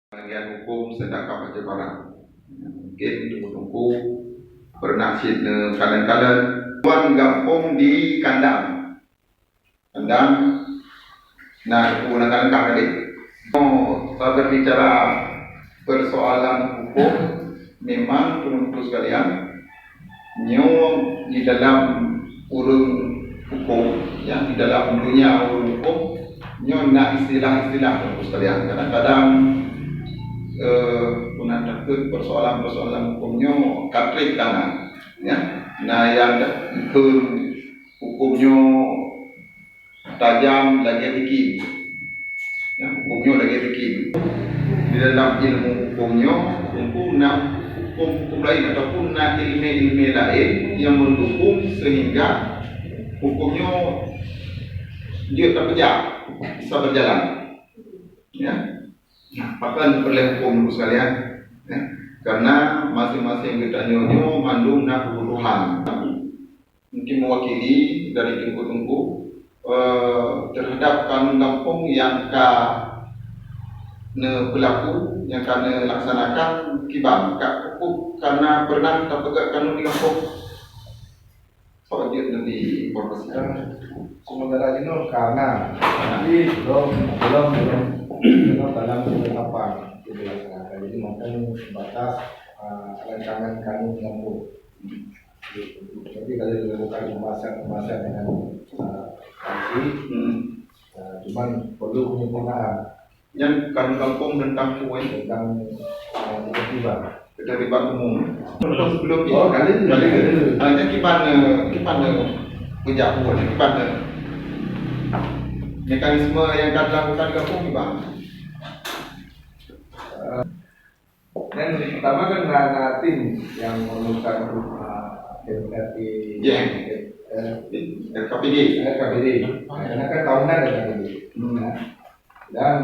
Bagian hukum sedekah baca barang. Mungkin tunggu-tunggu pernah sini kalian-kalian tuan gampung di kandang. Kandang nah gunakan tadi. Saya berbicara persoalan hukum memang teman-teman sekalian di dalam urun hukum yang di dalam dunia urun hukum nak istilah-istilah teman-teman sekalian. Kadang-kadang punah takut persoalan-persoalan hukumnya katrik kanan ya. Nah yang hukumnya tajam lagi tinggi ya, hukumnya lagi tinggi di dalam ilmu hukumnya hukum lain ataupun ilmu lain yang mendukung sehingga hukumnya dia terpejam bisa berjalan ya. Nah, bahkan perlu hukum sekalian ya, karena masing-masing kita nyonya mandung nak kebutuhan mungkin mewakili dari tunggu-tunggu terhadap kanun kampung yang berlaku yang kena laksanakan kibang kat hukum karena pernah terpegat kanun di kampung soal dia nanti informasikan sementara ini karena tapi belum dalam penetapan dilaksanakan. Jadi mungkin sebatas rancangan kanun kampung. Jadi kalau dilakukan pembahasan dengan komisi, cuman perlu penyempurnaan. Yang kanun kampung tentang keterlibatan umum. Sebelum ini, hanya kipan penjakuan, kipan mekanisme yang akan dilakukan di kampung bang. Dan pertama kan ada tim yang merumuskan RKPD. Karena kan tahunan RKPD. Dan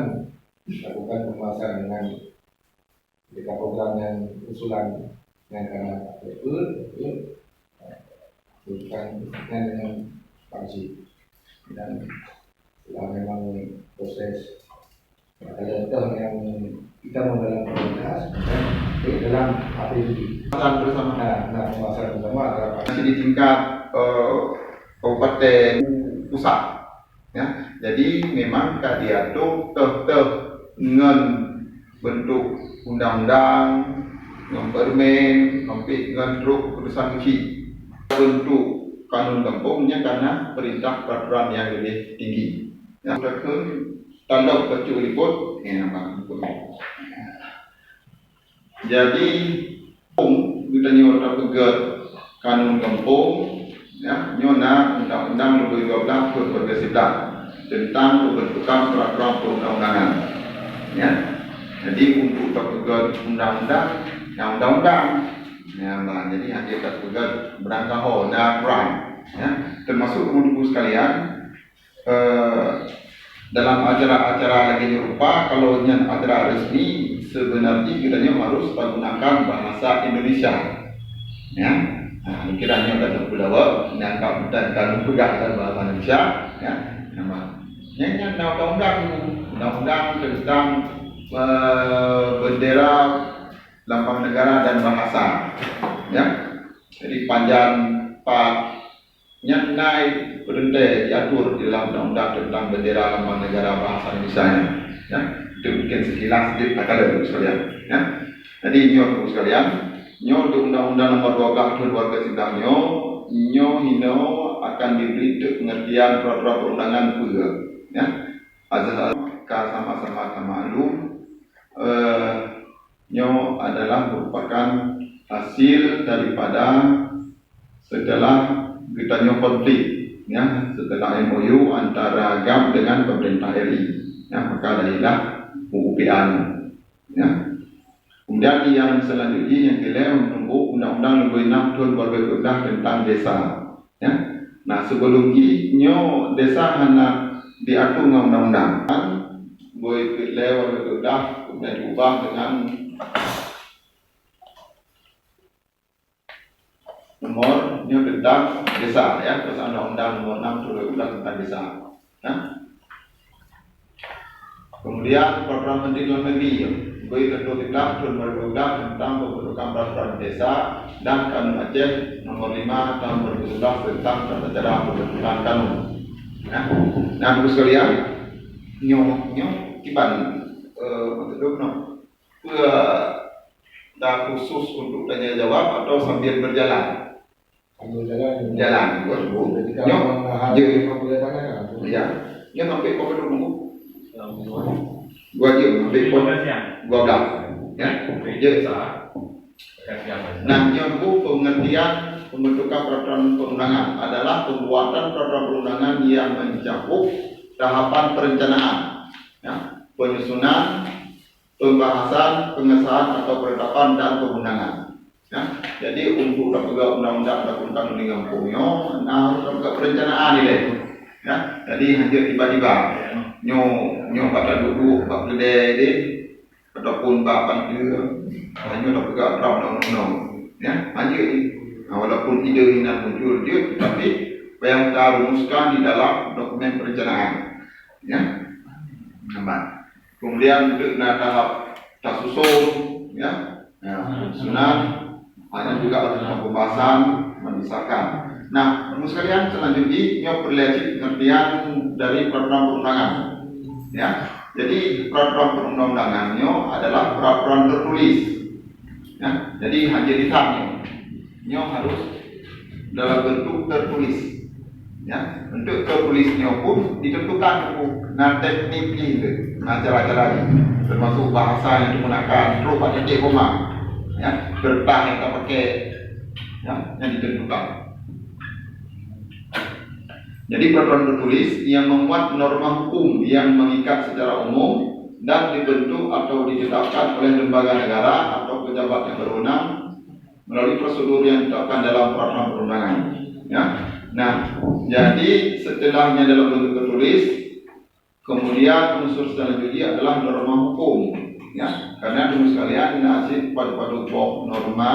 lakukan pembahasan dengan program yang usulan yang karena betul bukan dengan fungsi dan setelah memang proses ada yang kita dalam prioritas dan dalam APBD bersama. Nah pembahasan bersama adalah masih di tingkat kabupaten pusat ya. Jadi memang diatur dengan bentuk undang-undang dengan permen sampai dengan keputusan menteri bentuk kanun kampungnya karena perintah peraturan yang lebih tinggi. Yang terakhir tanda kecuali pun jadi kita nyuruh pegat kanun kampung ya nyona undang-undang nomor 12 tahun 2011 tentang pembentukan peraturan perundang-undangan ya. Jadi untuk pegat undang-undang ya, jadi hanya kita pegat berangka dan peran ya. Termasuk teman-teman sekalian dalam acara-acara lagi rupa kalau yang acara resmi sebenarnya kita harus menggunakan bahasa Indonesia ya. Nah, kiranya ada terpulauan yang dan pegang dalam bahasa Indonesia ya. Yang undang-undang tentang bendera lambang negara dan bahasa ya. Jadi panjang yang naik berhenti diatur di dalam undang-undang tentang bendera lambang negara bahasa Indonesia ya. Itu mungkin sekilas sedikit akal sekalian ya. Jadi nyor sekalian nyor di undang-undang nomor 12 tahun 2009 hino akan diberi pengertian peraturan perundangan pula ya. Azal sama-sama maklum nyo adalah merupakan hasil daripada setelah kita konflik ya, setelah MOU antara GAM dengan pemerintah RI ya, maka darilah UUPAN ya. Kemudian yang selanjutnya yang kita menunggu Undang-Undang Nomor 6 Tahun 2012 tentang desa ya. Nah sebelum ini desa hanya diatur dengan undang-undang boleh lewat sudah kemudian diubah dengan nomornya tentang desa ya, terus Undang-Undang Nomor 6 Tahun 2012 tentang desa ya. Kemudian Peraturan Menteri Dalam Negeri B-13 tahun 2012 tentang pembentukan peraturan desa dan Kanun Aceh nomor 5 tahun 2011 tentang tata cara pembentukan kanun. Nah, Ibu sekalian, nyo kiban dah khusus untuk tanya jawab atau sambil berjalan? Sambil jalan. Jalan, buat Bu. Jadi kalau menghadiri pembelantangan kan? Ya, dia sampai kau dulu Bu. Gua jam sampai pun 12. Ya, ya. Nah, yang Bu pengertian pembentukan peraturan perundangan adalah pembuatan peraturan perundangan yang mencakup tahapan perencanaan, ya, penyusunan, pembahasan, pengesahan atau penetapan dan pengundangan. Ya, jadi untuk dapat undang-undang tentang undang kampungnya, nah harus dapat perencanaan ini. Ya, jadi hanya tiba-tiba nyo pada duduk bak kedai ini ataupun bak panggil hanya dapat undang-undang. Ya, hanya walaupun ide ini muncul dia, tetapi yang kita rumuskan di dalam dokumen perencanaan. Ya, nampak. Kemudian untuk tahap susun, ya, susunan, ada juga tentang pembahasan mendesakan. Nah, teman sekalian selanjutnya nyo perlihat pengertian dari peraturan perundangan. Ya, jadi peraturan perundang-undangan nyo adalah peraturan tertulis. Ya, jadi hanya ditanya, nyo harus dalam bentuk tertulis. Ya, bentuk tertulisnya pun ditentukan nah teknik itu, nah cara-caranya, termasuk bahasa yang digunakan, rupa titik koma, ya, kertas yang kita pakai, ya, yang ditentukan. Jadi peraturan tertulis yang memuat norma hukum yang mengikat secara umum dan dibentuk atau ditetapkan oleh lembaga negara atau pejabat yang berwenang melalui prosedur yang ditetapkan dalam peraturan perundangan. Ya. Nah, jadi setelahnya dalam bentuk tertulis, kemudian unsur selanjutnya adalah norma hukum. Ya, karena dulu sekalian nasib pada norma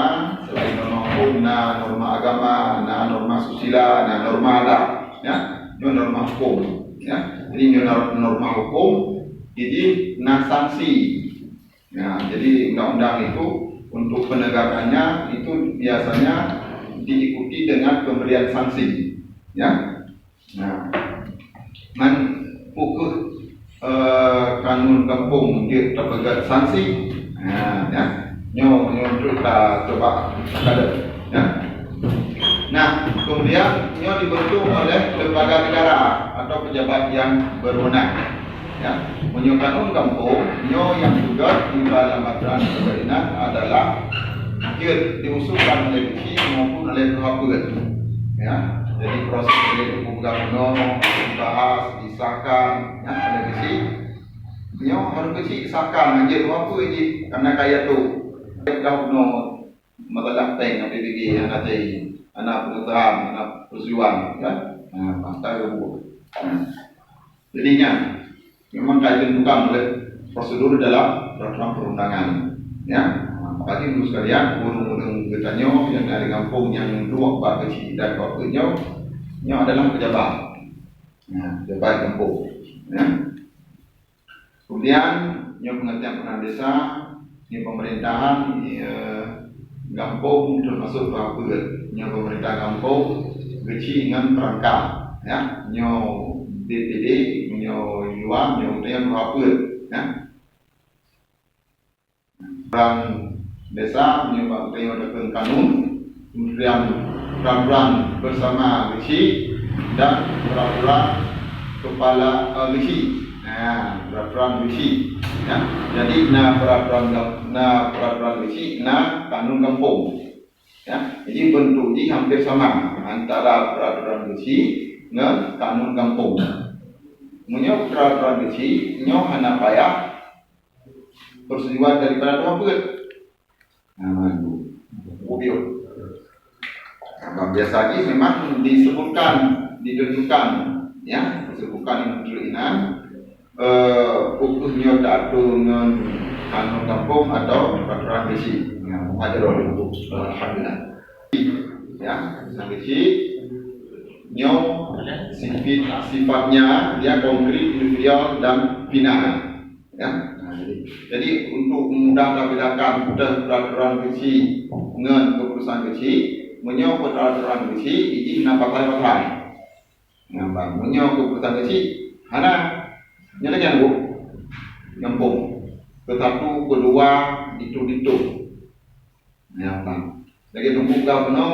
selain norma hukum, norma agama, norma susila, norma adat. Ya, ini norma hukum. Ya, jadi norma hukum, jadi sanksi. Ya, jadi undang-undang itu untuk penegakannya itu biasanya diikuti dengan pemberian sanksi. Ya, nah, pukul kanun kampung dia terpegat sanksi. Nah, ya, nyo kita coba ada. Ya. Nah, kemudian nyo dibentuk oleh lembaga negara atau pejabat yang berwenang. Ya, menyo kanun kampung nyo yang juga di dalam aturan perundangan adalah diusulkan oleh KI maupun oleh KPUD. Ya, jadi proses dari gubernur dibahas, disahkan, ya, oleh KI. Nyo harus KI sahkan aja apa aja karena kaya tu. Gubernur masalah teng PBB yang ada anak pengusahaan, anak persujuan, ya. Nah, pasal itu. Jadinya memang kaya ditentukan oleh prosedur dalam peraturan perundangan. Ya. Apalagi dulu sekalian, burung-burung getanyo yang dari kampung yang dua bak kecil dan bapaknya, nyo adalah pejabat. Nah, pejabat kampung. Ya. Kemudian nyo pengertian peran desa, nyo pemerintahan kampung termasuk bapaknya, nyo pemerintah kampung kecil dengan perangkat. Ya, nyo DPD, nyo yuan, nyo yang bapaknya. Ya. Perang desa menyebabkan penyelesaian kanun, kemudian peraturan bersama Gesi dan peraturan kepala Gesi. Nah, peraturan Gesi. Ya. Jadi peraturan Gesi, kanun kampung. Ya. Jadi bentuknya hampir sama antara peraturan Gesi dengan kanun kampung. Menyo peraturan Gesi, nyo hanya payah persetujuan daripada Tuhan. Mobil. Nah, biasanya memang disebutkan, ditentukan, ya, disebutkan perizinan, hukumnya datu dengan kanun kampung atau peraturan Gesi. Yang mengajar oleh hukum, alhamdulillah. Ya, Gesi, sifatnya dia konkret, individual dan final. Ya. Jadi untuk memudahkan bilangan peraturan kecil dengan keputusan kecil, menyo peraturan kecil izin nak pakai. Nampak menyo keputusan kecil, hana nyalakan bu, nyambung. Kesatu, kedua, itu. Nampak. Lagi tunggu kau kena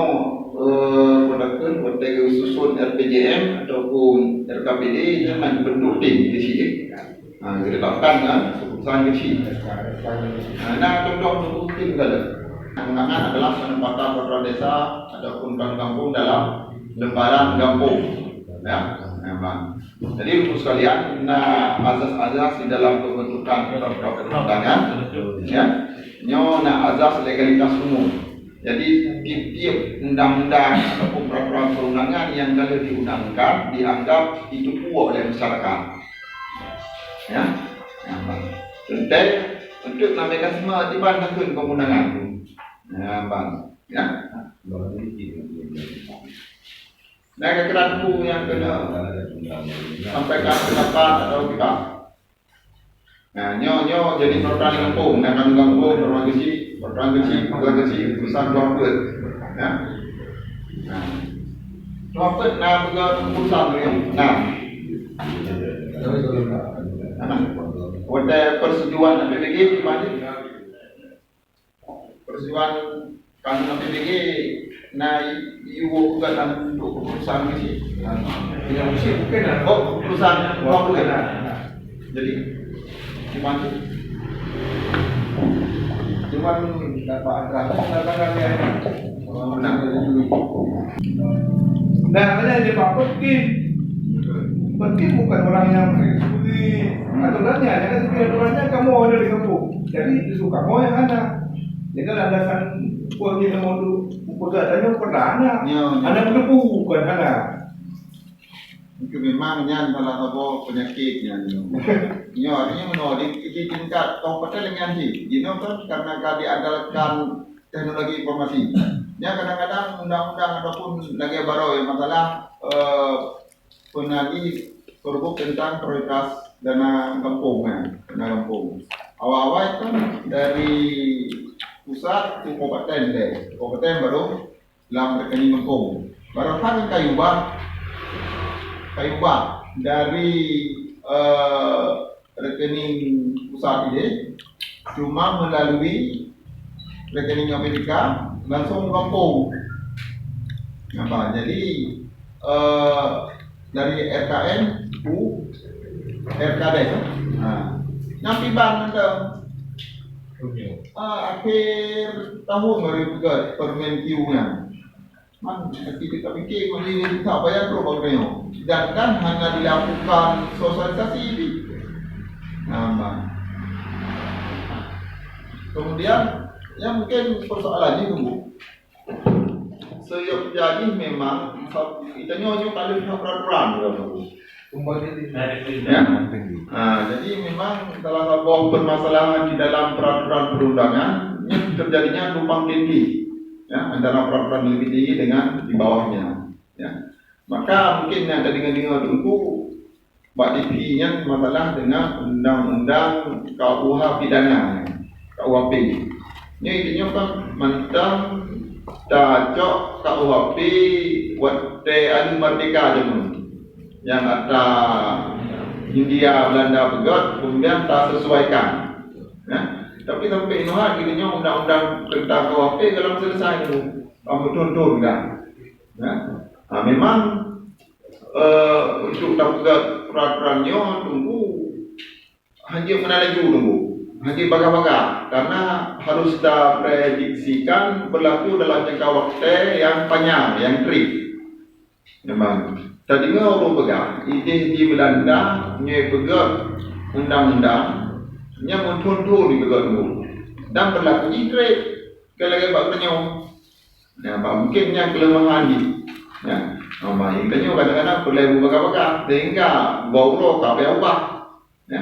pendekatan bertega susun RPJM ataupun RKPD jangan bentuk tim di sini. Kita lakukan kan keputusan kecil. Nah, contoh tim kalau undangan adalah penempatan peraturan desa ataupun kampung dalam lembaran kampung. Ya, memang. Jadi untuk sekalian, azas-azas di dalam pembentukan peraturan-perundangan, ya, azas legalitas umum. Jadi tiap-tiap undang-undang ataupun peraturan perundangan yang kalau diundangkan dianggap itu kuat oleh masyarakat. Ya, penting untuk menambahkan semua tiban takun keundangan. Ya, bang. Ya. Nah, kekeranku yang kena sampaikan pendapat atau kita. Nah, nyo jadi peraturan kampung, nak kampung peraturan kecil, besar dua. Ya. Nah, dua nak keputusan yang. Nah. Ada persetujuan PBG di mana? Persetujuan kanun PBG naik ibu bukan untuk keputusan kecil. Yang mesti bukan lah. Keputusan bukan. Jadi di mana? Cuma dapat antara yang nah, makanya dia Pak Pergi bukan orang yang seperti aturannya, jangan seperti aturannya kamu ada di kampung. Jadi justru kamu yang ada. Jangan alasan kita mau pegatannya perdana. Anda berdebu bukan ada. Itu memangnya salah satu penyakitnya. Artinya menolak di tingkat kabupaten dengan sih. Kan karena diandalkan teknologi informasi. Ya kadang-kadang undang-undang ataupun lagi baru yang masalah penagi perbuk tentang prioritas dana kampung. Awal-awal itu dari pusat ke kabupaten baru dalam rekening kampung. Baru kan kayu bah dari rekening pusat ini cuma melalui rekening Amerika langsung kampung. Nampak? Jadi dari RKN RKD nyampi ban ada akhir tahun baru juga permen-nya kita pikir mesti kita bayar program dan kan hanya dilakukan sosialisasi ini. Kemudian yang mungkin persoalannya tunggu sejak jadi memang kita nyonyo kali peraturan ya. Jadi memang salah satu permasalahan di dalam peraturan perundangan terjadinya tumpang tindih ya antara peraturan lebih tinggi dengan di bawahnya ya. Maka mungkin yang tadi dengan tunggu Mbak TV-nya masalah dengan undang-undang KUH pidana KUHP. Ini intinya kan mentang cocok KUHP buat adu merdeka jemun yang ada Hindia Belanda pegat kemudian tak sesuaikan ya. Tapi sampai ini intinya undang-undang tentang KUHP dalam selesai itu betul-betul kan ya. Memang untuk dapat peraturannya tunggu hanya menalaju tunggu hanya baga-baga karena harus kita prediksikan berlaku dalam jangka waktu yang panjang, yang trik. Memang tadinya orang pegang ide di Belanda nye pegang undang-undang nya mundur di pegang dulu dan berlaku trik kalau bagusnya. Mungkin yang kelemahan ni. Ya. Maknanya kadang-kadang perlu baga-baga sehingga bauro ka ubah. Ya.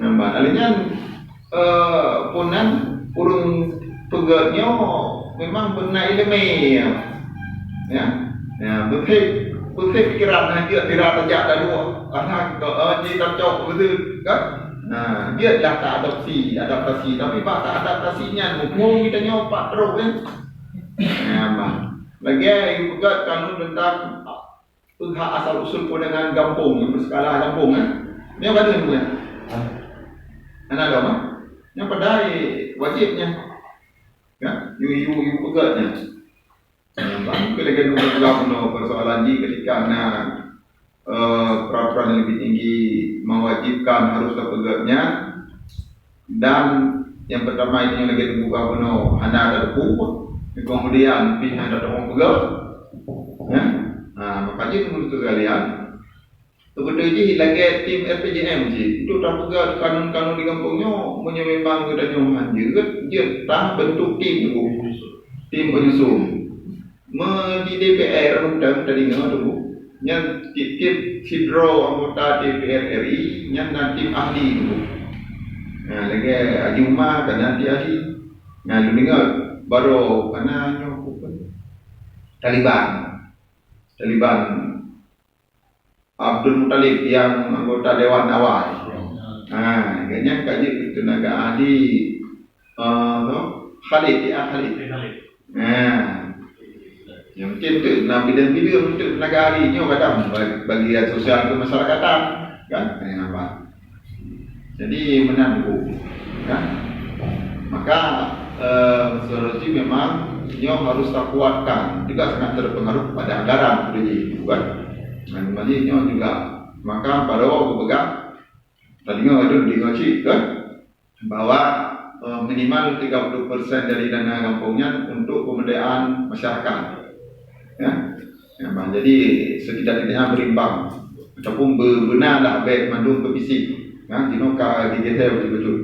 Alihnya punan urung pegatnya memang benar ilmu ya. Ya, betul. pikiran dia tidak tajak dah dua anak dia tak cok betul kan. Nah, dia dah tak adaptasi tapi pak tak adaptasinya ngomong kita nyopak terus kan. Lagi juga kanun tentang hak asal usul dengan kampung yang berskala kampung kan. Ini apa tu ya? Anak agama yang pada wajibnya kan you pegatnya. Bangku lagi nunggu persoalan ni ketika peraturan yang lebih tinggi mewajibkan harus terpegatnya dan yang pertama ini yang lagi nunggu gubernur anak ada hukum kemudian pihak ada orang pegat ya. Makanya menurut kalian sebetulnya lagi tim RPJM itu tak pegat kanun-kanun di kampungnya memang kita nyoman dia tak bentuk tim penyusun di DPR undang tadi tu yang tip sidro anggota DPR RI yang nanti ahli tu. Lagi ahli rumah kan nanti ahli. Lu dengar baru karena Taliban Abdul Muttalib yang anggota Dewan Awal. Kayaknya kaji tenaga ahli Khalid. Yang mungkin untuk bidang-bidang untuk tenaga ahlinya kadang bagian sosial kemasyarakatan kan apa. Jadi menantu kan. Maka solusi memang dia harus tak kuatkan juga sangat terpengaruh pada anggaran kan. Dan maknanya juga maka pada waktu pegang tadinya ada di kan bahwa minimal 30% dari dana kampungnya untuk pemberdayaan masyarakat. Jadi setidak-tidaknya berimbang ataupun benar baik mandung ke fisik dino ka digital betul-betul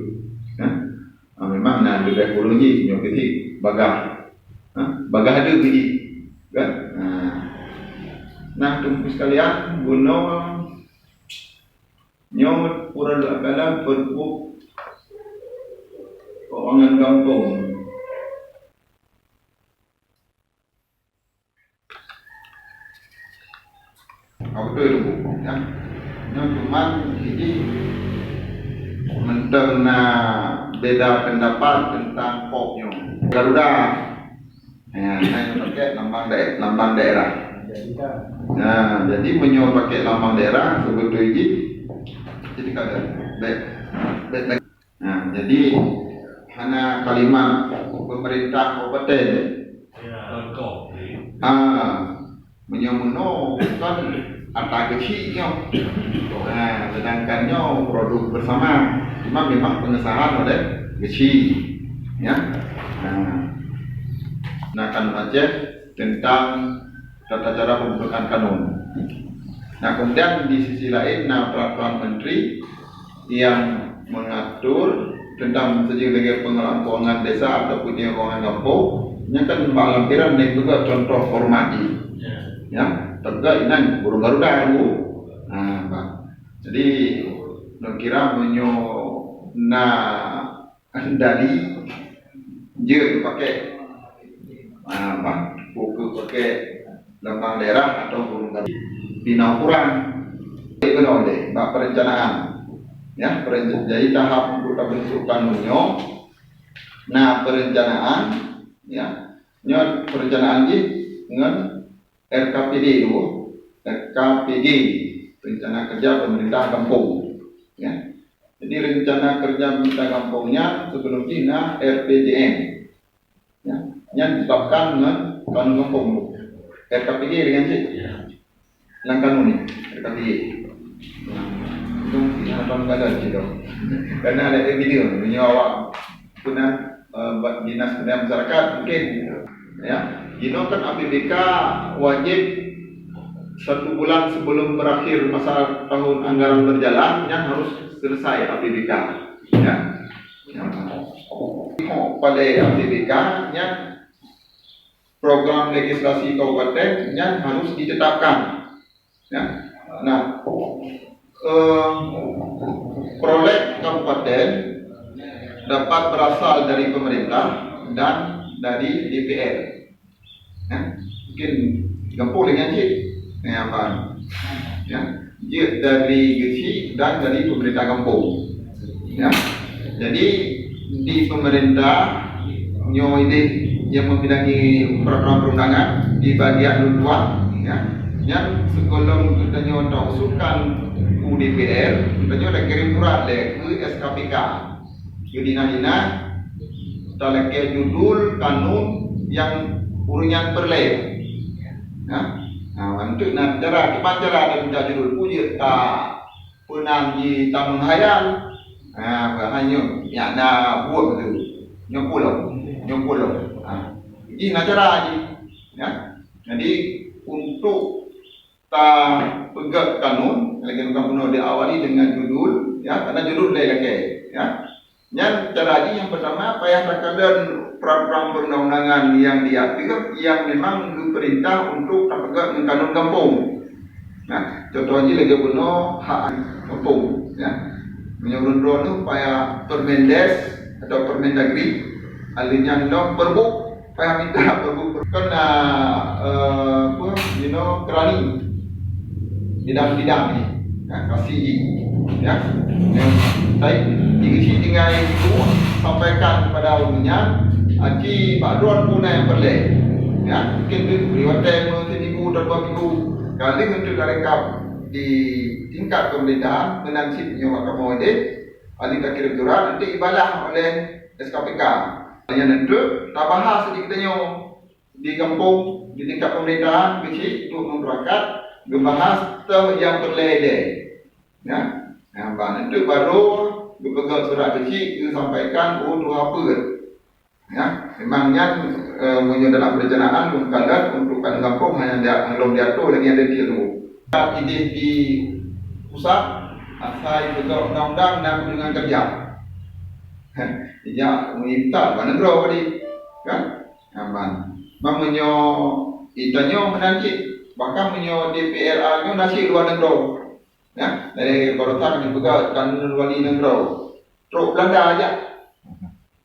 memang lebih ekologi nyo ketik bagah ada biji kan tunggu sekalian guna nyo pura dalam perbu keuangan kampung. Auto itu ya. Yang cuman ini menterna beda pendapat tentang popnya. Garuda. Saya pakai lambang daerah. Jadi menyo pakai lambang daerah sebetulnya jadi kada baik. Jadi hanya kalimat pemerintah kabupaten. Menyomuno kan antara kecilnya, sedangkannya produk bersama, cuma memang pengesahan oleh kecil, ya. Kan aja tentang tata cara pembentukan kanun. Kemudian di sisi lain, peraturan menteri yang mengatur tentang sejumlah pengelolaan keuangan desa ataupun keuangan kampung, yang kan lampiran ini juga contoh formasi. Ya, tegak ini burung garuda dulu. Jadi kira menyo dari dia pakai buku pakai lambang daerah atau burung garuda. Bina ukuran itu oleh perencanaan. Ya, jadi tahap untuk bentuk kanunnya. Perencanaan ya, perencanaan ini dengan RKPD dulu, RKPD rencana kerja pemerintah kampung. Ya. Jadi rencana kerja pemerintah kampungnya sebelum ini RPJM. Ya. Yang ditetapkan dengan kanun kampung. RKPD dengan sih. Yang kanun ini RKPD. Itu apa enggak ada gitu. Karena ada video menyawak guna dinas pendidikan masyarakat mungkin ya. Dino kan APBK wajib 1 bulan sebelum berakhir masa tahun anggaran berjalan yang harus selesai APBK ya. Pada APBK yang program legislasi kabupaten yang harus ditetapkan ya. Proyek kabupaten dapat berasal dari pemerintah dan dari DPR. Mungkin gampang dengan sih. Abang. Ya, dia dari GC dan dari pemerintah kampung. Ya, jadi di pemerintah ini yang membidangi peraturan perundangan di bagian luar, ya, yang sebelum kita nyoba usulkan UDPR, kita nyoba kirim surat ke SKPK, ke dina-dina, kita lagi judul kanun yang urunyan perleh. Ya. Untuk cara dan minta judul puji tak pernah di tamun hayal. Hanya yang nak buat betul. Nyopulok. Ini cara ni. Ya. Jadi untuk tak pegang kanun, lagi bukan penuh diawali dengan judul, ya, karena judul lain lagi, ya. Yang cara ini yang pertama apa yang terkadang peraturan perundang-undangan yang diatur yang memang diperintah untuk terpegang dengan kanun kampung. Nah, contohnya lagi penuh hak kampung, ya. Menyuruh itu supaya Permendes atau Permendagri alinya no perbuk supaya minta perbuk kena kerani bidang ni, ya, kasih, ya. Saya diisi dengan itu sampaikan kepada umumnya aci Pak Duan pun yang perleh, ya, mungkin riwayat seminggu atau 2 minggu kali untuk rekap di tingkat pemerintahan menansi penyewa kamu ini ahli tak kirim surat nanti ibadah oleh SKPK yang nanti tak bahas sedikitnya di kampung di tingkat pemerintahan kecil untuk memberakat membahas yang perleh, ya. Nanti baru berpegang surat kecil disampaikan untuk apa, ya. Memangnya dalam perencanaan bukan untuk kampung hanya belum diatur lagi ada dia tu. Ide di pusat saya juga undang-undang dan kunjungan kerja. Ya, minta mana bro tadi, kan? Aman. Mamanya itanya menanti, bahkan menyo DPRA nya nasi luar negeri. Ya, dari Korotan yang juga kanun wali negeri. Terus Belanda aja.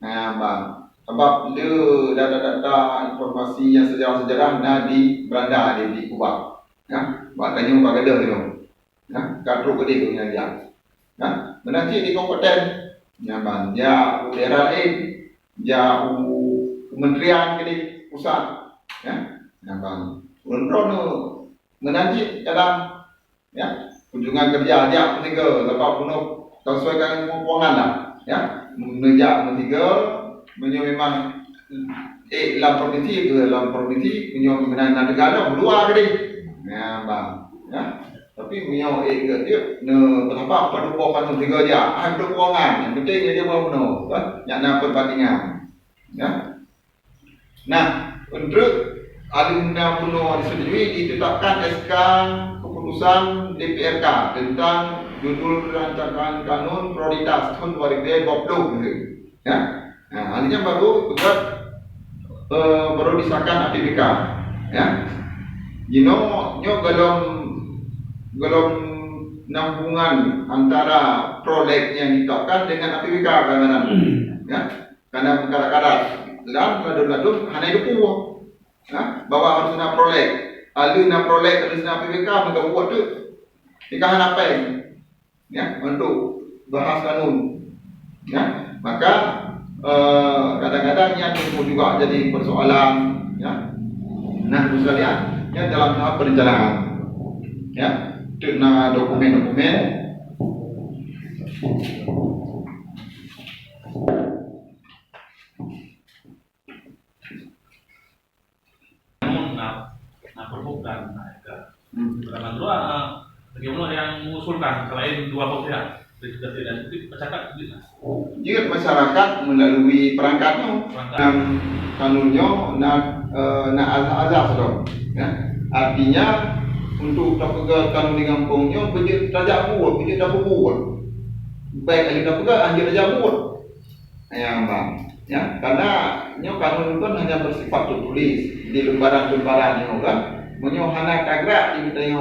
Nah, bang. Sebab dia data-data informasi yang sejarah-sejarah di Belanda di Kuba. Ya, maknanya muka gede tu. Ya, kadro gede tu yang dia. Ya, menanti di kompeten. Ya, bang. Ya, daerah lain. Ya, kementerian gede pusat. Ya, bang. Untuk menanti dalam, ya, kunjungan kerja dia ketiga lepas penuh sesuaikan keuangan lah, ya, menjak ketiga memang dalam provinsi menyo menang negara dua kali, ya bang, ya, tapi menyo dia berapa pada keuangan ketiga dia ada keuangan yang penting dia mau penuh, yang nak perbandingan, ya. Nah, untuk alumni penuh disetujui ditetapkan SK keputusan DPRK tentang judul rancangan kanun prioritas tahun 2020, ya. Nah, artinya baru disahkan APBK, ya. Nyo belum nambungan antara proyek yang ditetapkan dengan APBK kadang-kadang, ya. Karena kadang-kadang dalam kadang-kadang hanya itu pun, ya, bahwa harus nak proyek. Aluna proyek harus nak PBK mereka buat tu. Nikahan apa yang, ya, untuk bahas kanun, ya. Maka kadang-kadang yang juga jadi persoalan, ya. Nah, sekalian, ya, dalam tahap perencanaan, ya, dengan dokumen-dokumen. Perbukan, karena dua bagaimana yang mengusulkan selain dua pihak diskusi dan masyarakat jika masyarakat melalui perangkatnya kanunnya azas dong, ya. Artinya untuk terpegang kanun di kampungnya budget tajak buat, budget dah buat baik ahli dah pegang anjir tajak buat, ya bang, ya, karena nyo kanun itu hanya bersifat tertulis di lembaran-lembaran yang kan menyohana kagrak di kita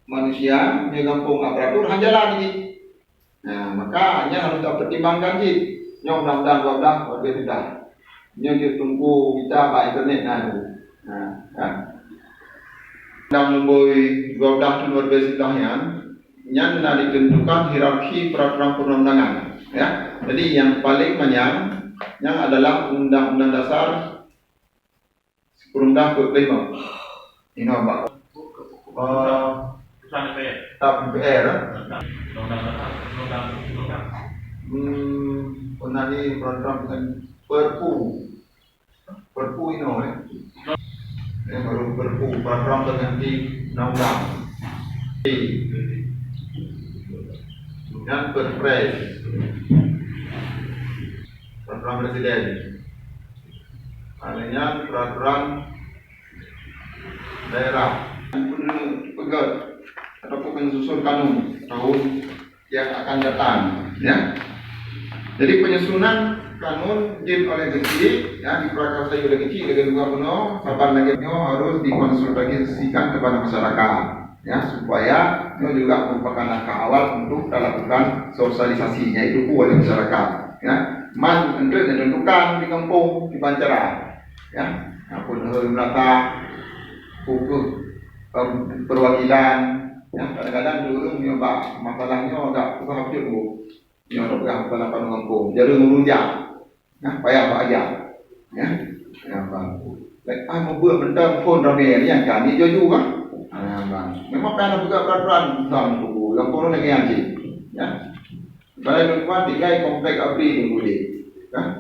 manusia di kampung aparatur hanjalan ini. Nah, makanya harus kita pertimbangkan sih. Nyo undang-undang warga tidak. Nyo ditunggu kita pak internet nah. Nah, kan. Undang nombor 12 tahun 2009 yang ditentukan hierarki peraturan perundang-undangan. Ya, jadi yang paling banyak yang adalah Undang-Undang Dasar Perundang 45. Ini apa? Putusan DPR. DPR. Undang-undang. Pernah di peraturan dengan Perpu ini, ya. Yang baru Perpu peraturan pengganti undang-undang. Dan Perpres. Peraturan Presiden. Adanya peraturan daerah pegat ataupun penyusun kanun tahun yang akan datang, ya. Jadi penyusunan kanun jin oleh kecil, ya, diprakarsai oleh kecil dengan dua penuh, kapan lagi harus dikonsultasikan kepada masyarakat, ya, supaya itu juga merupakan langkah awal untuk melakukan sosialisasi, yaitu oleh masyarakat, ya. Untuk ditentukan di kampung di Banjaran, ya, apun merata pupuk perwakilan, ya, kadang-kadang dulu nyoba masalahnya agak susah dulu, nyoba masalah kampung, jadi merunjak, nah, payah apa aja, ya, bang, mau buat benda pun ramai yang kami jauh kan, bang, memang pernah juga peraturan tentang buku, kampung lagi yang sih, ya. Balai lingkungan tiga komplek abri tunggu deh, kan?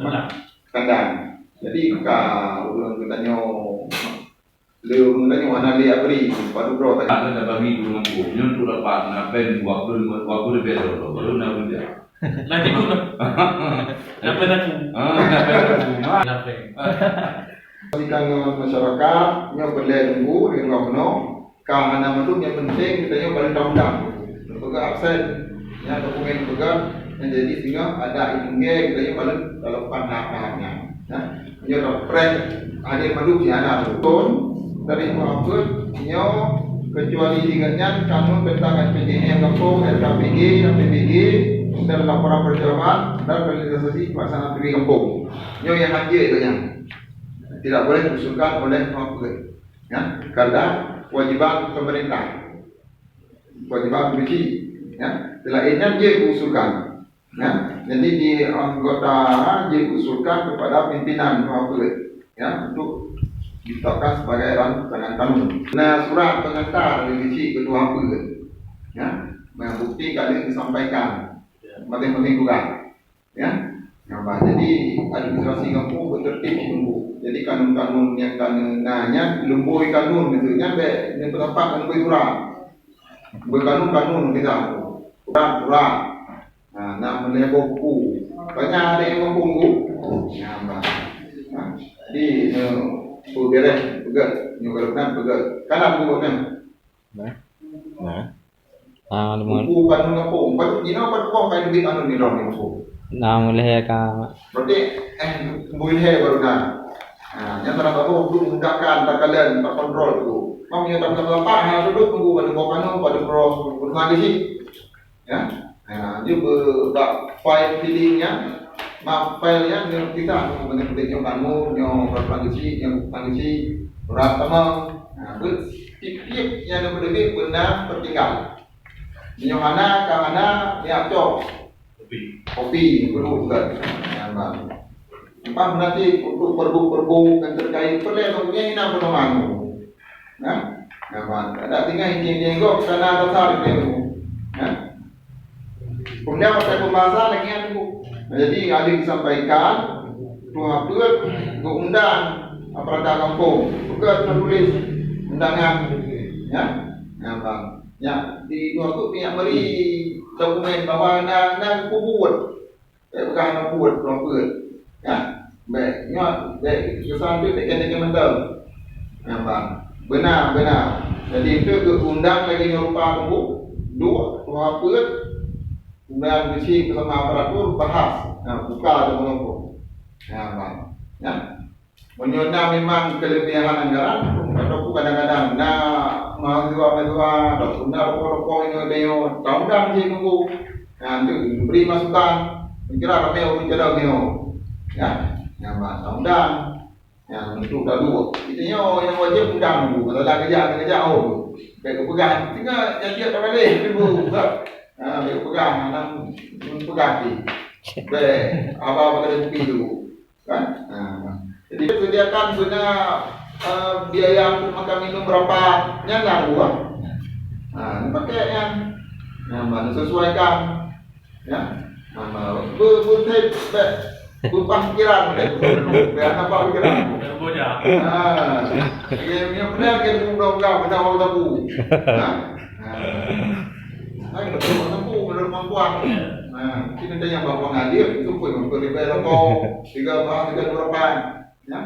Kandang. Jadi kalau belum katanya, mana dia abri, baru bro. Ada bagi dulu mampu, nyuntur dapat napen waktu lebih baru nak dia. Nanti pun. Napen aku. Napen. Jika masyarakat yang berlai tunggu di ruang penuh, keamanan itu yang penting katanya pada undang-undang, juga absen. Ya, dokumen juga menjadi sehingga ada indungnya kita pada dalam pandangannya. Nah, ini Perpres hadir malu siana betul dari muhabbat nyo kecuali dengan kanun tentang SPDM kampung, RKPG, APBG dan laporan perjalanan dan realisasi pelaksanaan PB kampung. Nyo yang hadir itu yang tidak boleh diusulkan oleh muhabbat. Ya, karena kewajiban pemerintah, kewajiban bagi, ya, selainnya dia diusulkan, ya. Jadi di anggota dia diusulkan kepada pimpinan muhabbat, ya, untuk ditetapkan sebagai rancangan kanun. Nah, surat pengantar dari ketua muhabbat, ya, yang bukti kali disampaikan, penting-penting juga, ya. Nah, jadi administrasi kampung bertertib tunggu. Jadi kanun-kanun yang kanunannya lembui kanun gitu, nyampe yang pendapat kan berkurang, berkanun-kanun kita. Kurang, nah, melihat buku banyak ada yang membungku, jadi beres pegat, nyukarkan pegat, kanan bukunya, buku kanun kampung, ini apa kau kayak duit kanun ni orang ni buku, boleh ka, berarti boleh baru kan, yang terang apa dulu mudahkan terkadang tak kontrol tu, mau yang tak apa hanya duduk tunggu pada kanun pada proses berlagi sih. Ya, dia file filingnya, file yang kita mengenai kamu, yang berpangsi, berat teman, tip-tip yang berbeda benar tertinggal. Yang mana, yang cok, kopi, perlu kan, empat nanti untuk perbu yang terkait perlu punya ina pedoman, ada tinggal ini kok karena dasar itu, ya. Kemudian pada pembahasan lagi yang itu, jadi ada disampaikan muhabbat undang aparatur kampung, juga tertulis undangan, ya, bang, ya, di waktu pihak beri dokumen bahwa nak buat, bukan buat, ya, baik, kesan itu tekan mental, ya, bang, benar, jadi itu undang lagi nyoba tunggu, dua muhabbat kemudian misi bersama aparatur bahas, buka atau menunggu, ya, bang, ya, menyona memang kelebihan anggaran, ataupun kadang-kadang mahasiswa, ataupun rokok ini dia tahu dah mesti tunggu, untuk beri masukan, kira ramai orang jalan dia, ya, bang, tahu dah, Yang itu dah dua. Kitanya yang wajib undang dulu. Kalau dah kerja oh. Baik pegang. Tinggal jadi tak balik dulu. Baik pegang anak pegang ni. Baik apa kena bukti dulu. Kan? Jadi sediakan sebenarnya biaya untuk makan minum berapa nyala dua. Ini pakai yang mana sesuaikan ya. Berbuat Bukan pikiran, biar apa pikiran? Boja. Yang benar kan mudah-mudahan benar orang tahu. Betul tahu benar kemampuan. Kita yang bawa ngalir itu pun memberi rokok 3 bahan 3 berapa, ya?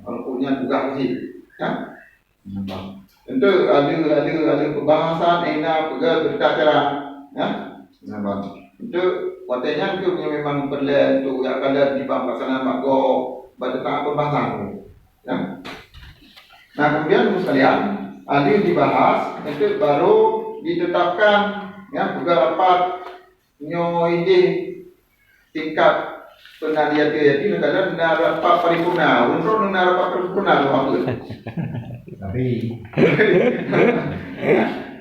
Kalau punya juga mesti, ya? Tentu ada pembahasan enak juga berita ya? Itu Watanya itu memang perlu tu yang ada di pelaksanaan makro pada tahap pembahasan, ya. Nah kemudian sekalian ada dibahas itu baru ditetapkan ya juga rapat ide tingkat penadian jadi negara rapat paripurna untuk rapat paripurna waktu. Tapi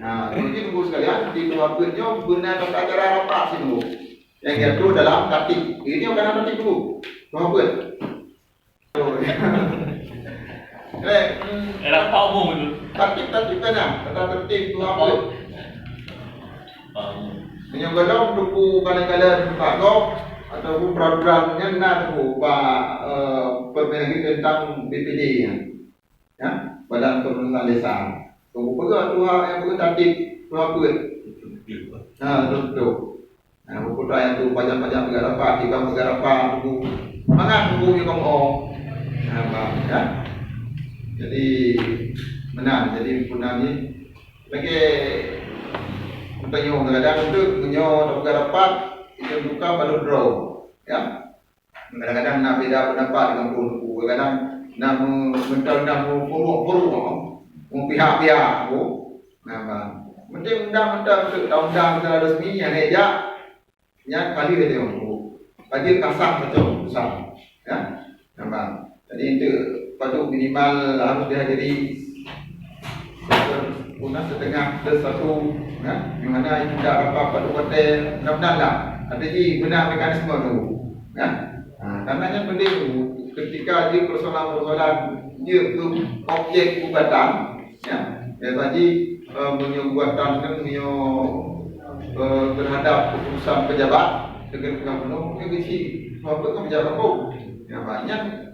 nah jadi tunggu sekalian di luar bernya benar acara rapat sini. Yang itu dalam tertib. Ini yang kena tertib dulu. Apa? Rapat umum itu. Tertib kan? Tertib tu apa? Yang kalau buku kadang-kadang pakok ataupun peraturannya nak buku permenagri tentang BPD ya, Badan Perusahaan Desa. Buku pegang tu yang buku tertib tu apa? Betul. Buku yang tu pajak-pajak negara apa, kita negara apa, buku mana buku yang kamu ya. Jadi menang, jadi punang ni lagi untuk kadang-kadang untuk menyo negara apa itu buka pada draw, ya. Kadang-kadang nak beda pendapat dengan buku, kadang nak mental puru pihak-pihak tu, mesti undang-undang secara resmi yang ada. Yang kali dia bagi kasar macam besar, ya, nampak. Jadi itu patut minimal harus dihadiri punah setengah plus 1, ya, di mana tidak apa-apa hotel, benar-benar lah. Ada je benar mekanisme tu, ya. Karenanya penting ketika dia persoalan-persoalan dia ke objek gugatan, ya, tadi menyugatan kan terhadap keputusan pejabat dengan penuh mungkin isi apa kan pejabat pun ya banyak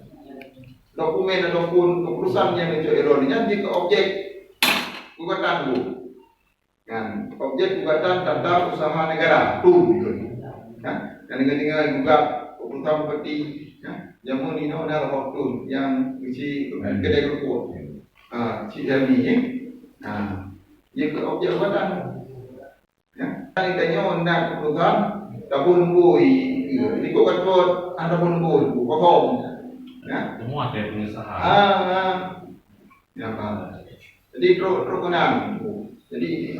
dokumen ataupun keputusan yang itu ironinya di ke objek gugatan dulu kan objek gugatan tentang usaha negara tu kan dan dengan gugat keputusan seperti ya jamu ni ada waktu yang isi kedai rokok si Jami dia ke objek gugatan. Ini tanya nak keputusan tabun bui, ini kok kan ada pun bui, kosong, ya. Semua ada pengusaha. Ya pak. Jadi terus kenal. Jadi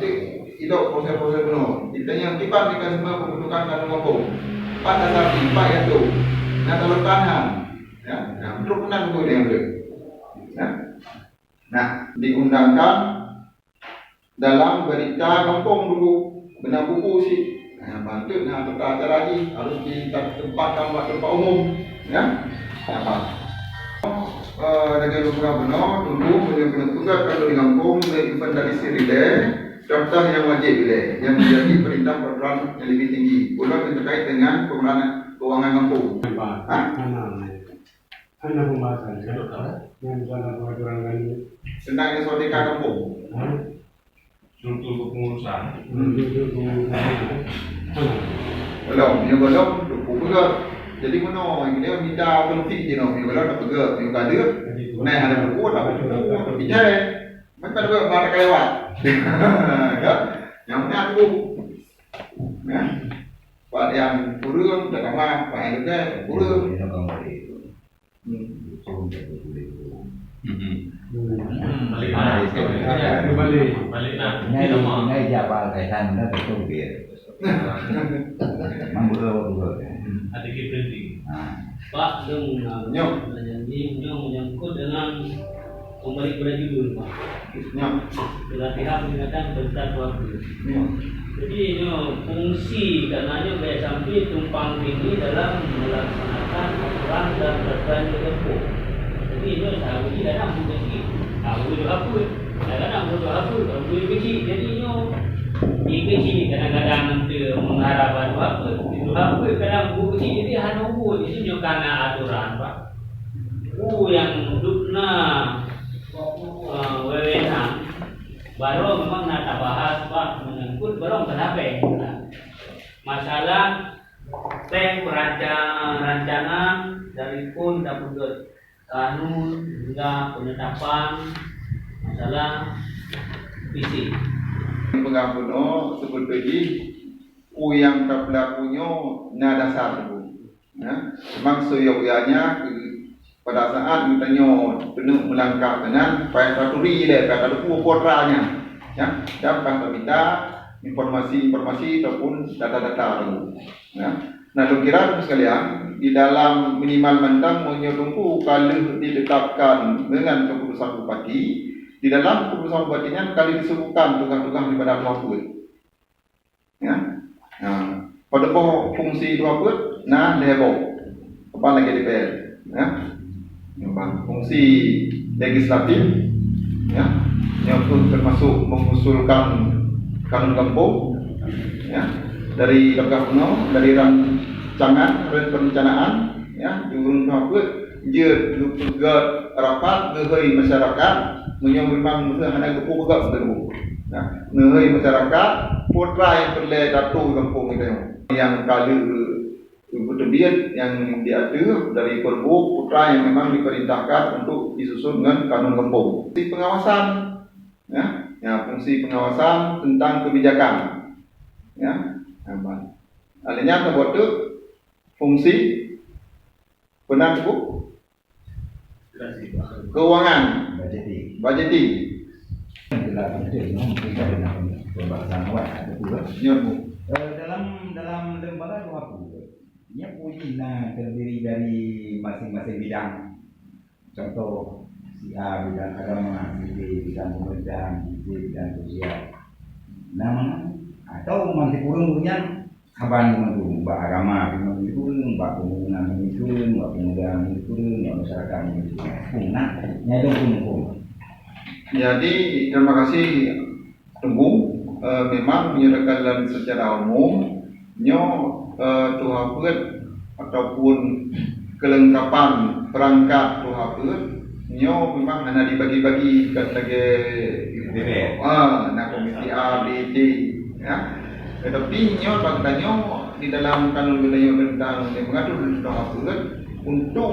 itu proses-proses penuh. Ditanya tiba mekanisme pembentukan kanun kampung. Pada saat tiba itu, nak kalau tahan, ya, terus kenal itu yang boleh. Ya. Nah, diundangkan dalam berita kampung dulu. Benar buku sih, bantu tata lagi harus ditempatkan tempat umum, ya. Apa? Negara Lumpur benar dulu menentukan kalau di kampung inventarisir rilek, daftar yang wajib rilek, yang menjadi perintah peran yang lebih tinggi. Pula terkait dengan pengelolaan keuangan kampung. Ada pembahasan yang dalam peraturan ini tentang SODK kampung. Struktur kepengurusan. Belum juga. Jadi mana dia minta politik je no, kalau tak pergi, dia ada. Naik ada buku tak buku, bicara. Macam ada barang kelewat. Ya. Yang mana aku. Ya. Pak yang kurang tak sama, pak yang juga kurang. Balik nak. Ngay Jawa kaitan nó phải công việc mang bữa Ada kiprinting. à Pak, dong Nyok. Ini menyangkut dengan memberi pada judul, Pak. Ya. Dengan pihak mengingatkan tentang waktu. Ya. Jadi fungsi karenanya gaya sampai tumpang tinggi dalam melaksanakan aturan dan peraturan tempoh. Jadi ini seharusnya kadang bukan sih. Tahu apa? Kadang bukan apa? Boleh kecil. Jadi ini kecil kadang-kadang nanti mengharap apa? Itu apa? Kadang bukan kecil. Jadi hanya buat ini juga karena aturan, Pak. Yang dudukna wewenang baru memang nak bahas Pak menyangkut baru kenapa masalah teng rancangan dari pun dapur kanun hingga penetapan masalah visi pengampuno sebut lagi yang tak pelakunya nada satu ya memang seyogyanya pada saat mitanya penuh melangkah kanan pai saturi le pada dua portranya ya dan pada minta informasi ataupun data-data dulu ya nah kira sekalian di dalam minimal mandang menyelumpu kalau ditetapkan dengan keputusan bupati di dalam keputusan bupatinya kali disebutkan tugas-tugas daripada pelapor ya nah pada fungsi pelapor nah lebo apa lagi DPR ya fungsi legislatif ya yang termasuk mengusulkan kanun kampung ya dari lembaga kuno dari rancangan perencanaan ya diurun apa je juga rapat gehoi masyarakat memang hanya gepu gak betul nah gehoi masyarakat putra yang perlu datu kampung itu yang kali bertebiat yang diatur dari Perbu putra yang memang diperintahkan untuk disusun dengan kanun kampung. Fungsi pengawasan, ya, fungsi pengawasan tentang kebijakan, ya, alihnya terbuat itu fungsi benar cukup keuangan, budgeting. Dalam lembaga itu apa? Ia punya terdiri dari masing-masing bidang. Contoh si A bidang agama, si B bidang pemerintahan, si C bidang sosial. Nama atau masih kurang punya kaban itu mbak agama, itu kurang, mbak pembangunan itu, mbak pemuda itu kurang, mbak masyarakat itu kurang. Nyadong pun. Jadi terima kasih Tunggu. Memang menyerahkan secara umum tuhaput ataupun kelengkapan perangkat tuhaput memang hanya dibagi-bagi ke komisi A, B, C ya. Tetapi faktanya di dalam kanun wilayah tentang yang mengatur tuhaput untuk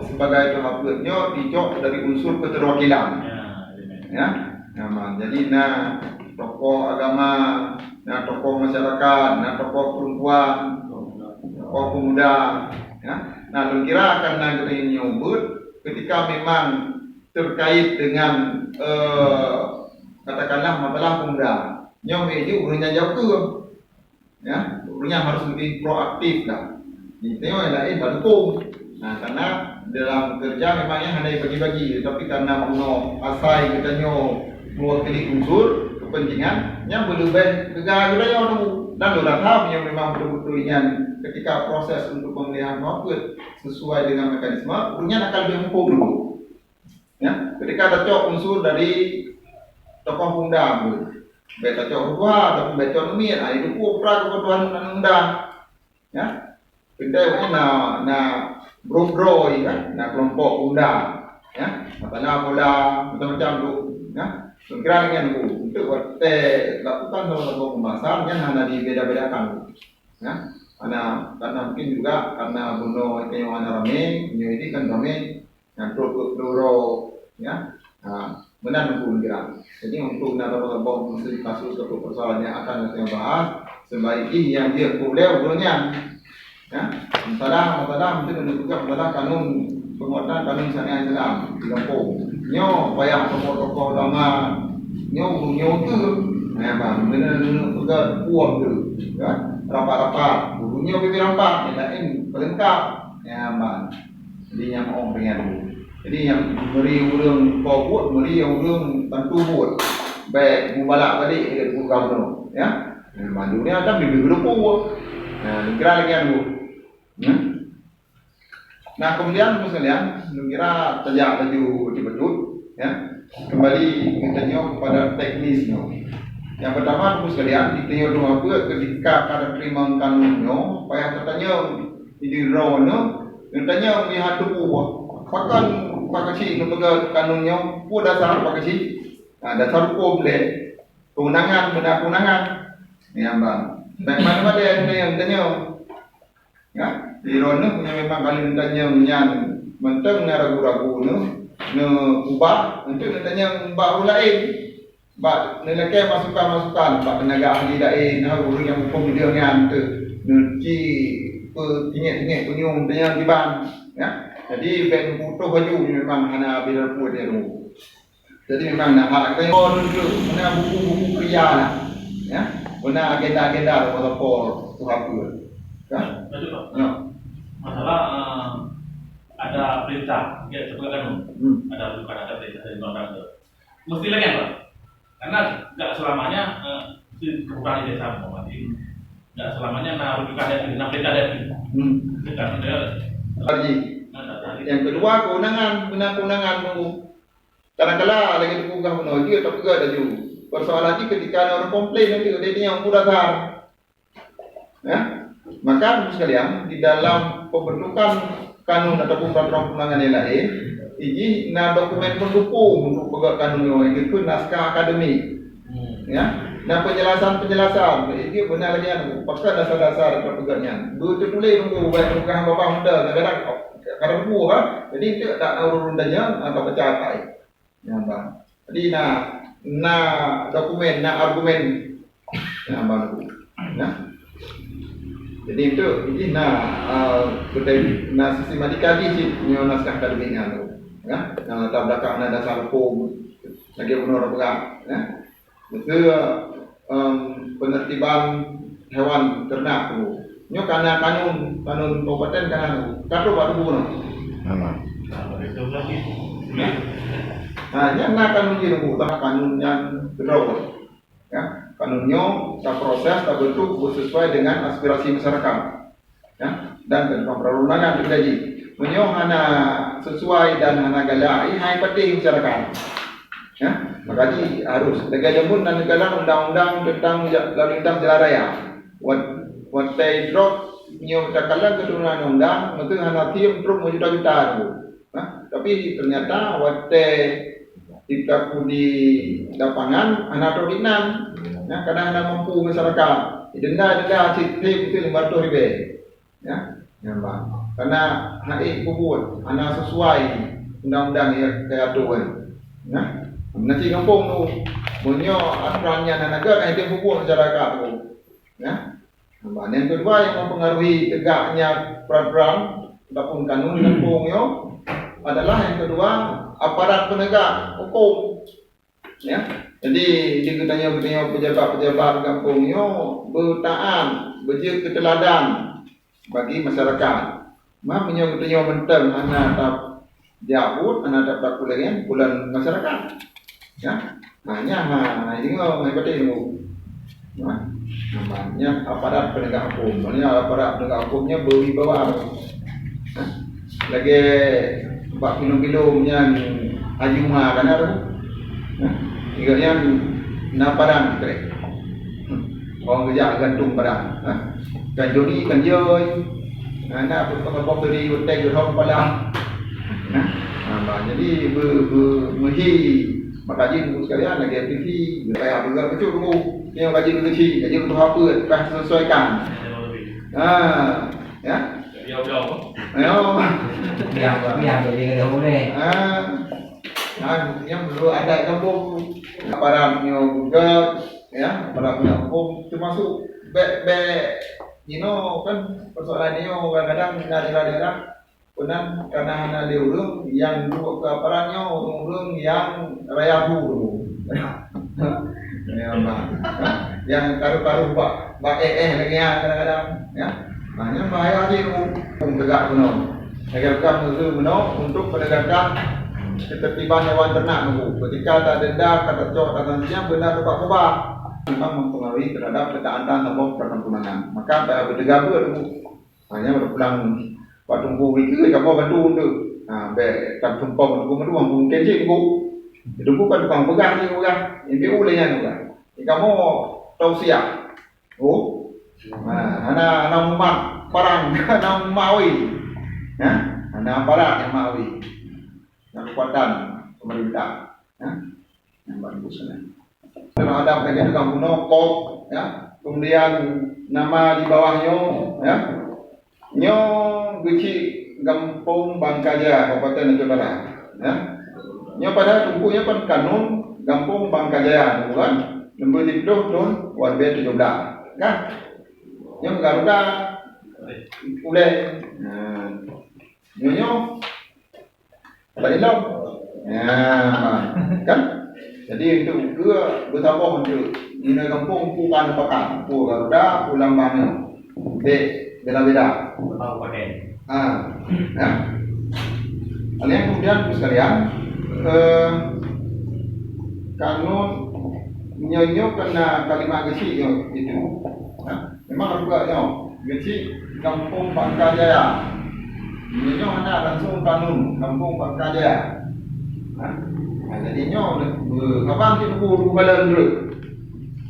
sebagai tuhaputnya dicok dari unsur keterwakilan ya. Jadi tokoh agama, tokoh masyarakat, tokoh perempuan, tokoh pemuda. Ya. Nah, kira karena kita nyebut ketika memang terkait dengan katakanlah masalah pemuda, itu urunya jauh ke, ya, urunya harus lebih proaktif lah. Itu yang lain dukung. Nah, karena dalam kerja memangnya hanya bagi-bagi, tapi karena mau asai kita mewakili unsur kepentingan yang berlebih negara dulu dan dorang yang memang betul-betul ketika proses untuk pemilihan wakil sesuai dengan mekanisme punya akan lebih empuk dulu ya ketika ada cok unsur dari tokoh undang beta cok dua tapi beta nomir itu pra kebutuhan undang ya kita bro ya kelompok undang ya masalah bola macam-macam tu ya kira dengan untuk lakukan beberapa pembahasan yang hanya dibeda-bedakan ya karena mungkin juga karena bunuh yang mana rame ini kan rame yang doro ya benar pun kira jadi untuk beberapa kasus atau persoalan yang akan saya bahas sebaiknya yang dia boleh ya masalah mungkin juga masalah kanun penguatan kanun syariat Islam di kampung bayang tokoh-tokoh lama nyo tu benar juga puas tu ya rapat-rapat gurunya pergi rapat yang lain pelengkap ya Jadi yang orang dengan tu. Jadi yang beri orang forward, beri orang bantu buat. Baik mubalak balik dekat kau tu, ya. Mandu ni ada bibir berapa. Nah, kira lagi anu. Nah, kemudian sekalian, kira sejak laju betul, ya. Kembali kita kepada teknisnya. Yang pertama, sekalian, kita apa ketika ada terima kanunnya, payah tertanya di rawanya, tertanya melihat tubuh. Bahkan pak kecil lembaga kanunnya, pun dasar pak kecil, dasar hukum boleh, kewenangan benda kewenangan, yang bang. Baik mana yang tanya, ya, di rawanya punya memang kali tanya menyan, mentang ragu-ragu ne ubah, untuk tanya ubah lain. Bak nilai masukan bak tenaga ahli lain orang yang hukum dia dengan tu nerci tinggi tunyung tanya tiban ya. Jadi ben butuh baju memang hana bila buat dia tu. Jadi memang nak hak kita dulu mana buku-buku kerja lah ya. Mana agenda-agenda apa tu apa ya. Betul Pak. Ya. Masalah ada perintah ya sebagai ada bukan ada perintah dari undang-undang. Mesti lagi Pak. Karena nggak selamanya kekurangan desa mati, nggak selamanya rujukan dari nampilkan dari bukan Haji. Yang kedua kewenangan tu kadang-kadang lagi diunggah menuju tapi juga ada juga persoalan ini ketika orang komplain nanti dia yang mudah dasar ya. Maka sekalian di dalam pembentukan kanun ataupun peraturan perundangan yang lain ini dokumen pendukung untuk pegawai kanun yang itu naskah akademik, ya. Nah penjelasan ini benar lagi anu, pasal dasar-dasar perpegawaian. Betul tulis tunggu baik bukan bapak muda kadang-kadang buah, jadi itu tak urun-urunannya atau pecatai, ya bang. Jadi dokumen, argumen, ya bang, ya. Jadi itu ini sistematika di sini naskah akademiknya tu. Ya, yang latar belakang ada dasar hukum lagi benar pegang, ya. Itu penertiban hewan ternak tu. Nyo karena kanun kabupaten kan kado baru bukan. itu lagi. Nah, yang nak kanun je tu, kanun yang berapa? Ya, kanunnya tak proses tak bentuk sesuai dengan aspirasi masyarakat. Ya, dan perundangan terjadi. Menyo hana sesuai dan hana galai hai penting masyarakat. Ya, makanya harus negara pun dan negara undang-undang tentang lalu lintas jalan raya. What they drop nyo takalan keturunan undang itu hana tim truk juta-juta tu. Nah, tapi ternyata what kita di lapangan hana todinan. Ya, kadang hana mampu masyarakat. Denda tim itu 500,000. Ya, nampak. Karena naik kubur, anak sesuai undang-undang yang diatur. Nah, nanti kampung tu, punya aturannya negara yang kubur masyarakat tu. Ya, yang kedua yang mempengaruhi tegaknya peraturan ataupun kanun kampungnya adalah yang kedua aparat penegak hukum. Ya, jadi dikutanya pejabat-pejabat kampungnya bertaat, berjaya keteladan bagi masyarakat. Mak menyokong mentang anak tak jauh, anak tak berkuliah bulan masyarakat. Ya, hanya ini orang hebat itu. Namanya aparat penegak hukum. Maknanya aparat penegak hukumnya berwibawa. Lagi 4 kilo yang Haji Umar kan ada. Tinggalnya namparan kerek. Orang kerja gantung barang. Kan jodi kan joy. Anak berkembang dari hotel gerong palang. Jadi bermehi makaji tunggu sekalian lagi TV. Kayak bergerak kecil tunggu. Yang kaji kecil, kaji untuk apa? Pas sesuaikan. Ya. Jauh-jauh. Ayo. Biar jadi boleh. Yang perlu ada kampung aparatnya juga, ya, aparatnya hukum termasuk kan persoalan ini kadang-kadang daerah-daerah benar karena hanya diurung yang dua ke aparatnya urung yang raya dulu. Yang karu-karu bak lagi kadang-kadang, ya. Hanya bahaya sih tegak benar. Negara itu untuk penegakan ketertiban hewan ternak dulu. Ketika ada denda, kata cok, kata siang, benda kubah memang mempengaruhi terhadap ketaatan atau perkampungan. Maka pada berdegabu dulu, hanya berpulang waktu tunggu itu, kamu bantu untuk, tak tumpang untuk bantu, mungkin sih tunggu. Itu bukan tukang pegang ni orang, ini ulehnya juga. Kamu tahu siap, anak umat parang, anak mawi. Ada aparat yang mawi, yang kekuatan pemerintah, yang bagus sana. Kalau ada bagian kampung Nokop, kemudian nama di bawahnya, Nyo Guci Gampung Bangkaja, Kabupaten Aceh Barat, Nyo pada tumpunya pun kanun Gampung Bangkaja, bukan? Lembu Diploh Tun Warbe 17, kan? Nyo Garuda, Uleh. Nyonya tak hilang, kan? Jadi untuk dua bertambah untuk di kampung bukan pakan, Garuda, Pulang Bangau, beda-beda. Kalian kemudian sekalian, kanun nyonya kena kalimat gesi itu, memang juga gesi Kampung Bangkajaya. Ini ada langsung kanun Kampung Bangkajaya. Jadi kapan kita guru balan dulu,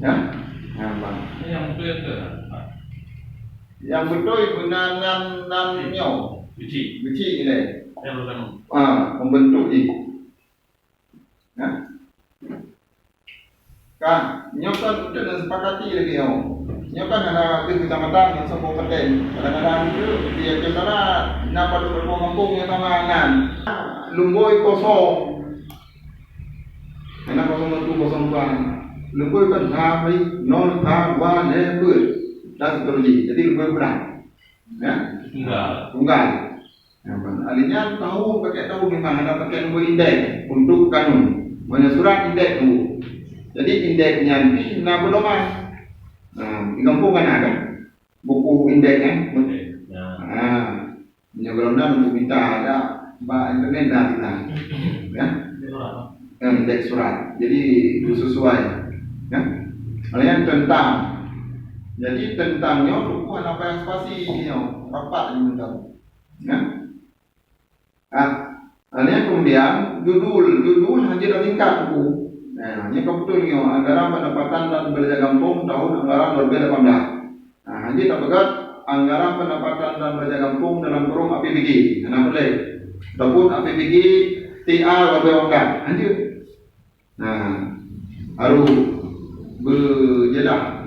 Yang betul ke? Yang betul benangan nyo, Biji ini, yang berkanun. membentuk ini. Kan, nyo kan tidak sepakati lagi Nyo kan ada di kecamatan yang semua perten. Kadang-kadang itu dia kena napa tu berkampung yang tangan. Lumboi kosong. Kenapa kosong kan? Lumboi kan hari non kawan lebur dan seterusnya. Jadi lumboi berang. Tunggal. Alinya tahu memang ada pakai lumboi indeks untuk kanun. Mana surat indeks tu. Jadi indeksnya ni nak berdoman. Di kampung kan ada buku indeksnya. Menyeberang buku minta ada internet dah kita, indeks surat. Jadi sesuai, Kalian tentang. Jadi tentangnya buku apa yang spasi rapat ni tahu, Kalian kemudian judul hanya tingkat buku. Ini kebetulan anggaran pendapatan dan belanja kampung tahun anggaran 2018. Hanya tak pegat anggaran pendapatan dan belanja kampung dalam kurung APBG. Boleh. Ataupun APBG TA berberongan. Hanya. Harus berjelas.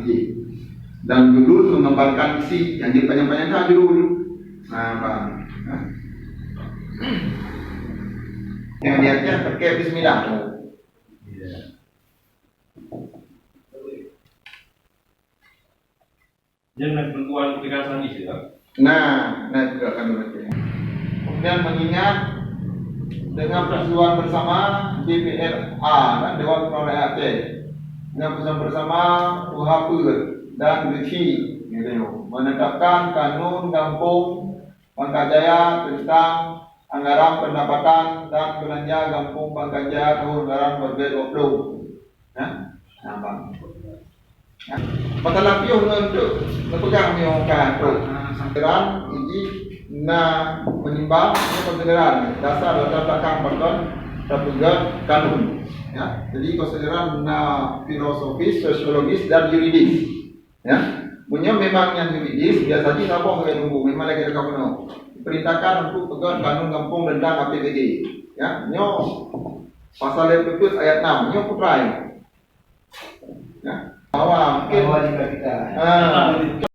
Dan judul menggambarkan isi yang panjang-panjang tak judul. Yang niatnya terkait bismillah. Jangan berkuat ketegasan ini, Nah juga kan berarti. Kemudian mengingat dengan persetujuan bersama DPRA dan Dewan Perwakilan Aceh, dengan persetujuan bersama UHP dan RICI, menetapkan kanun Kampung Bangkajaya tentang anggaran pendapatan dan belanja Kampung Bangkajaya tahun anggaran 2020. Masalah pion untuk pegang yang kantor. Sangkiran ini menimbang konsideran dasar latar belakang bahkan terpegang kanun. Jadi konsideran filosofis, sosiologis dan yuridis. Punya memang yang yuridis biasanya apa yang tunggu memang lagi dekat penuh. Perintahkan untuk pegang kanun kampung tentang APBD. Nyo pasal yang tutup ayat 6. Nyo putrai. Awal Awal juga kita.